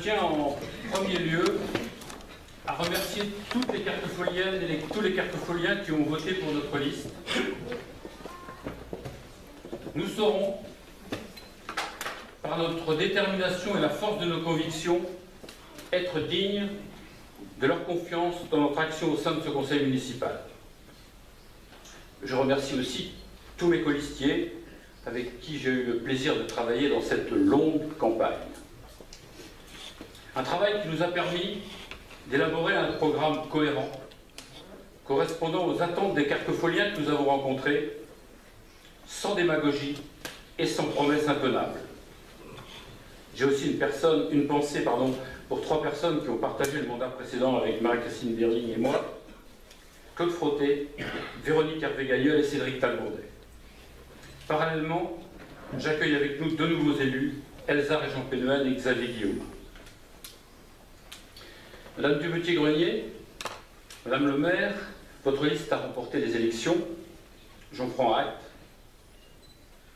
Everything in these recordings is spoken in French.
tiens en premier lieu à remercier toutes les cartefeuilliennes et tous les cartefeuilliens qui ont voté pour notre liste. Nous saurons, par notre détermination et la force de nos convictions, être dignes de leur confiance dans notre action au sein de ce conseil municipal. Je remercie aussi tous mes colistiers avec qui j'ai eu le plaisir de travailler dans cette longue campagne. Un travail qui nous a permis d'élaborer un programme cohérent, correspondant aux attentes des cartefeuilliens que nous avons rencontrés, sans démagogie et sans promesses intenables. J'ai aussi une pensée pour 3 personnes qui ont partagé le mandat précédent avec Marie-Christine Birling et moi, Claude Frotté, Véronique Hervé-Gailleul et Cédric Talbourdet. Parallèlement, j'accueille avec nous 2 nouveaux élus, Elsa Régent-Pénuel et Xavier Guillaume. Madame Dumoutier-Grenier, Madame le maire, votre liste a remporté les élections, j'en prends acte.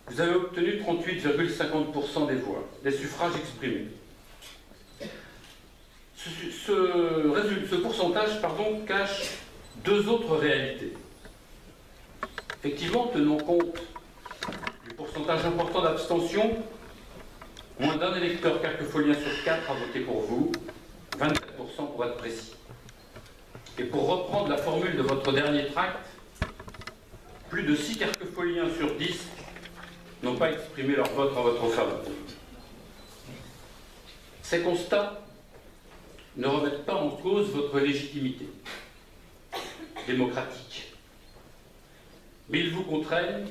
Vous avez obtenu 38,50% des voix, des suffrages exprimés. Ce pourcentage cache 2 autres réalités. Effectivement, tenant compte du pourcentage important d'abstention, moins d'un électeur cartefeuillien sur 4 a voté pour vous, 24% pour être précis. Et pour reprendre la formule de votre dernier tract, plus de 6 cartefeuilliens sur 10 n'ont pas exprimé leur vote en votre faveur. Ces constats ne remettent pas en cause votre légitimité démocratique. Mais ils vous contraignent,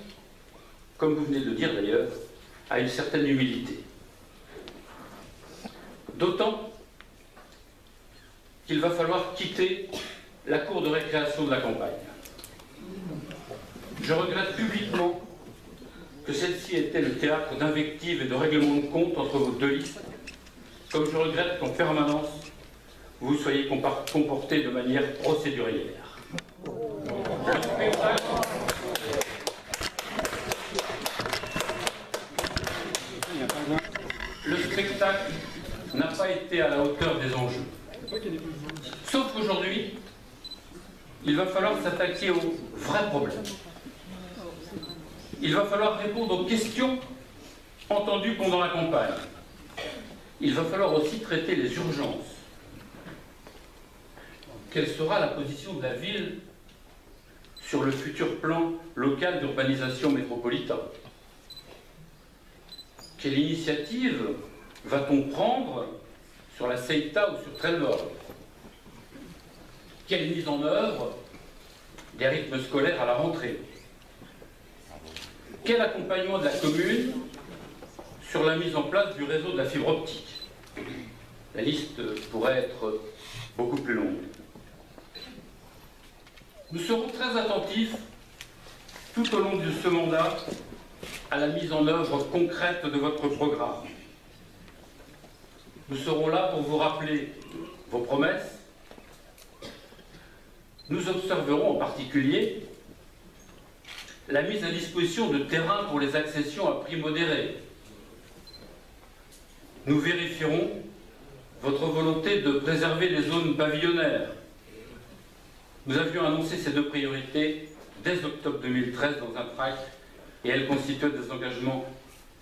comme vous venez de le dire d'ailleurs, à une certaine humilité. D'autant qu'il va falloir quitter la cour de récréation de la campagne. Je regrette publiquement que celle-ci était le théâtre d'invectives et de règlements de compte entre vos 2 listes, comme je regrette qu'en permanence, vous soyez comportés de manière procédurière. Le spectacle n'a pas été à la hauteur des enjeux. Sauf qu'aujourd'hui, il va falloir s'attaquer aux vrais problèmes. Il va falloir répondre aux questions entendues pendant la campagne. Il va falloir aussi traiter les urgences. Quelle sera la position de la ville sur le futur plan local d'urbanisation métropolitain? Quelle initiative va-t-on prendre sur la CEITA ou sur Trelleborg? Quelle mise en œuvre des rythmes scolaires à la rentrée? Quel accompagnement de la commune sur la mise en place du réseau de la fibre optique? La liste pourrait être beaucoup plus longue. Nous serons très attentifs tout au long de ce mandat à la mise en œuvre concrète de votre programme. Nous serons là pour vous rappeler vos promesses. Nous observerons en particulier la mise à disposition de terrains pour les accessions à prix modéré. Nous vérifierons votre volonté de préserver les zones pavillonnaires. Nous avions annoncé ces 2 priorités dès octobre 2013 dans un tract et elles constituent des engagements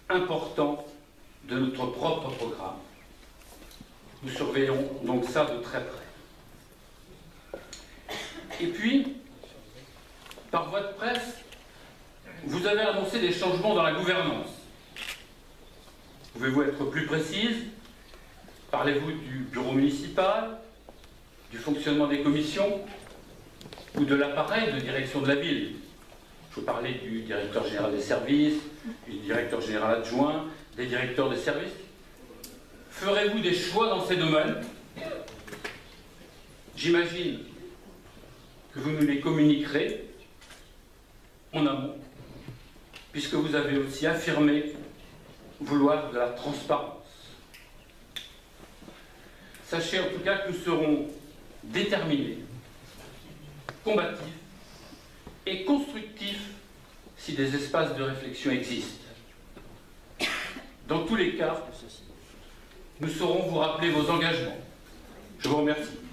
importants de notre propre programme. Nous surveillons donc ça de très près. Et puis, par voie de presse, vous avez annoncé des changements dans la gouvernance. Pouvez-vous être plus précise? Parlez-vous du bureau municipal, du fonctionnement des commissions ou de l'appareil de direction de la ville? Je veux parler du directeur général des services, du directeur général adjoint, des directeurs des services. Ferez-vous des choix dans ces domaines? J'imagine que vous nous les communiquerez en amont, puisque vous avez aussi affirmé vouloir de la transparence. Sachez en tout cas que nous serons déterminés, combatifs et constructifs si des espaces de réflexion existent. Dans tous les cas, nous saurons vous rappeler vos engagements. Je vous remercie.